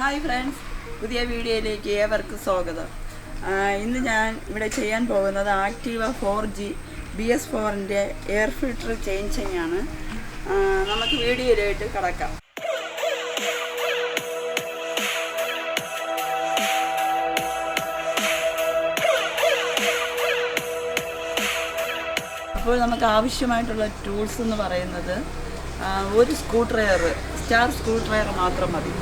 Hi friends, പുതിയ വീഡിയോയിലേക്ക് ഏവർക്കും സ്വാഗതം. ഇന്ന് ഞാൻ ഇവിടെ ചെയ്യാൻ പോകുന്നത് ആക്റ്റീവ 4G BS4ൻ്റെ എയർ ഫിൽട്ടർ ചേഞ്ചിങ് ആണ്. നമുക്ക് വീഡിയോയിലായിട്ട് കടക്കാം. അപ്പോൾ നമുക്ക് ആവശ്യമായിട്ടുള്ള ടൂൾസ് എന്ന് പറയുന്നത് ഒരു സ്റ്റാർ സ്ക്രൂ ഡ്രൈവർ മാത്രം മതി.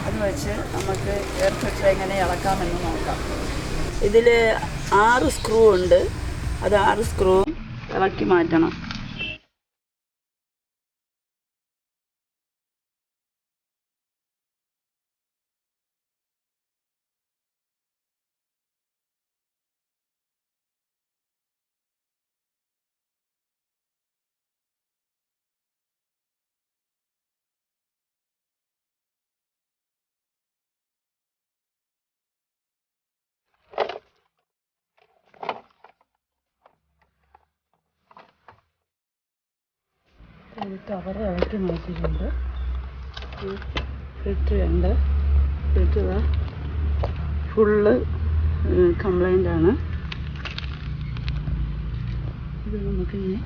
അത് വെച്ച് നമുക്ക് എയർ ഫിൽട്ടർ എങ്ങനെ ഇളക്കാമെന്ന് നോക്കാം. ഇതിൽ 6 സ്ക്രൂ ഉണ്ട്. അത് 6 സ്ക്രൂവും ഇളക്കി മാറ്റണം. കവർ ഇളക്കി മാറ്റിയിട്ടുണ്ട്. ഫിൽറ്റർ ഉണ്ട്. ഫിൽറ്റർ ഫുള്ള് കംപ്ലൈൻ്റ് ആണ്. ഇത് നമുക്കിങ്ങനെ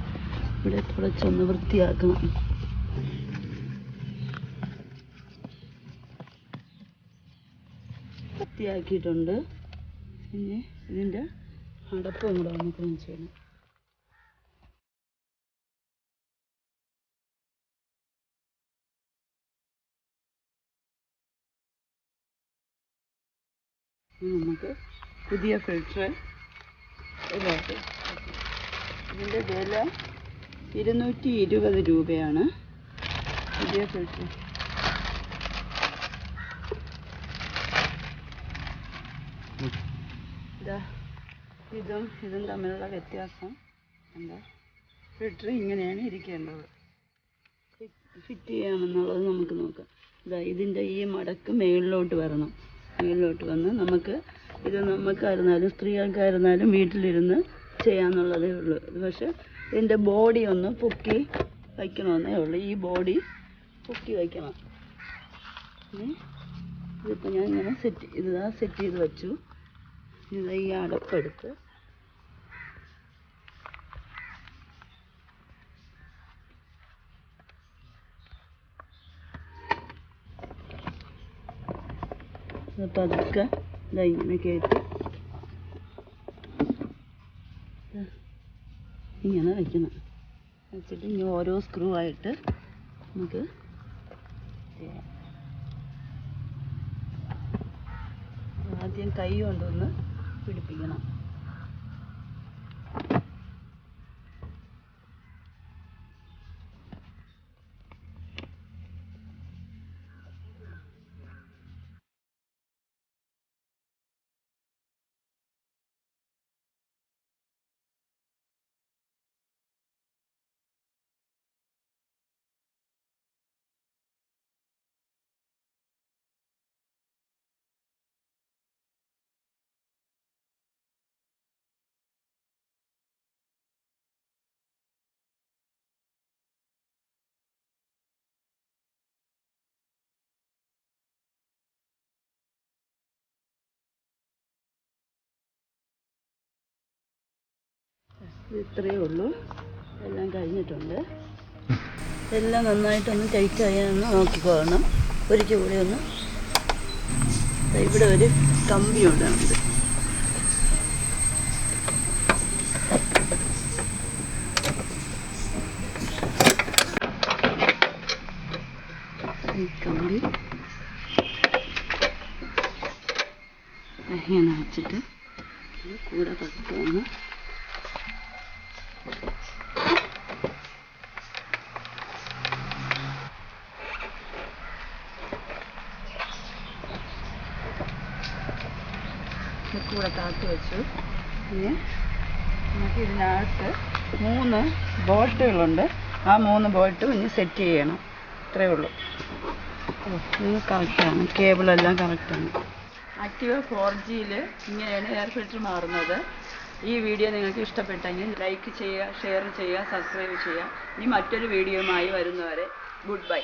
ഇവിടെ തുടച്ചൊന്ന് വൃത്തിയാക്കണം. വൃത്തിയാക്കിയിട്ടുണ്ട്. പിന്നെ ഇതിൻ്റെ അടപ്പും കൂടെ നമുക്ക് ചെയ്യണം. നമുക്ക് പുതിയ ഫിൽറ്റർ ഇതാക്കി. ഇതിൻ്റെ വില 220 രൂപയാണ്. പുതിയ ഫിൽറ്റർ ഇതും തമ്മിലുള്ള വ്യത്യാസം എന്താ? ഫിൽറ്റർ ഇങ്ങനെയാണ് ഇരിക്കേണ്ടത്. ഫിറ്റ് ചെയ്യാമെന്നുള്ളത് നമുക്ക് നോക്കാം. ഇതിൻ്റെ ഈ മടക്ക് മേളിലോട്ട് വരണം. മേളിലോട്ട് വന്ന് നമുക്കായിരുന്നാലും സ്ത്രീകൾക്കായിരുന്നാലും വീട്ടിലിരുന്ന് ചെയ്യാമെന്നുള്ളതേ ഉള്ളൂ. പക്ഷേ ഇതിൻ്റെ ബോഡി ഒന്ന് പൊക്കി വയ്ക്കണമെന്നേ ഉള്ളൂ. ഈ ബോഡി പൊക്കി വയ്ക്കണം. ഇതിപ്പോൾ ഞാൻ ഇങ്ങനെ സെറ്റ് ചെയ്ത് വെച്ചു. ഈ അടപ്പെടുത്ത് പതുക്കെ ഇങ്ങനെ കയറ്റി ഇങ്ങനെ വയ്ക്കണം. വെച്ചിട്ട് ഇനി ഓരോ സ്ക്രൂ ആയിട്ട് നമുക്ക് ചെയ്യാം. ആദ്യം കൈ കൊണ്ടൊന്ന് പിടിപ്പിക്കണം. ഇത്രയേ ഉള്ളൂ. എല്ലാം കഴിഞ്ഞിട്ടുണ്ട്. എല്ലാം നന്നായിട്ടൊന്ന് ടൈറ്റായെന്ന് നോക്കിക്കോണം. ഒരിക്കൽ കൂടി ഒന്ന് ഇവിടെ ഒരു കമ്പി ഉണ്ടാകുന്നുണ്ട്. ഈ കമ്പി ഇങ്ങനെ വെച്ചിട്ട് കൂടെ പറ്റുമെന്ന് കൂടെ താത്തി വെച്ചു. പിന്നെ നമുക്ക് ഇതിനകത്ത് 3 ബോൾട്ടുകളുണ്ട്. ആ 3 ബോൾട്ടും ഇനി സെറ്റ് ചെയ്യണം. ഇത്രയേ ഉള്ളൂ. ഇത് കറക്റ്റാണ്. കേബിളെല്ലാം കറക്റ്റാണ്. ആക്റ്റീവ 4Gയിൽ ഇങ്ങനെയാണ് എയർ ഫിൽറ്റർ മാറുന്നത്. ഈ വീഡിയോ നിങ്ങൾക്ക് ഇഷ്ടപ്പെട്ടെങ്കിൽ ലൈക്ക് ചെയ്യുക, ഷെയർ ചെയ്യുക, സബ്സ്ക്രൈബ് ചെയ്യുക. ഇനി മറ്റൊരു വീഡിയോയുമായി വരുന്നവരെ ഗുഡ് ബൈ.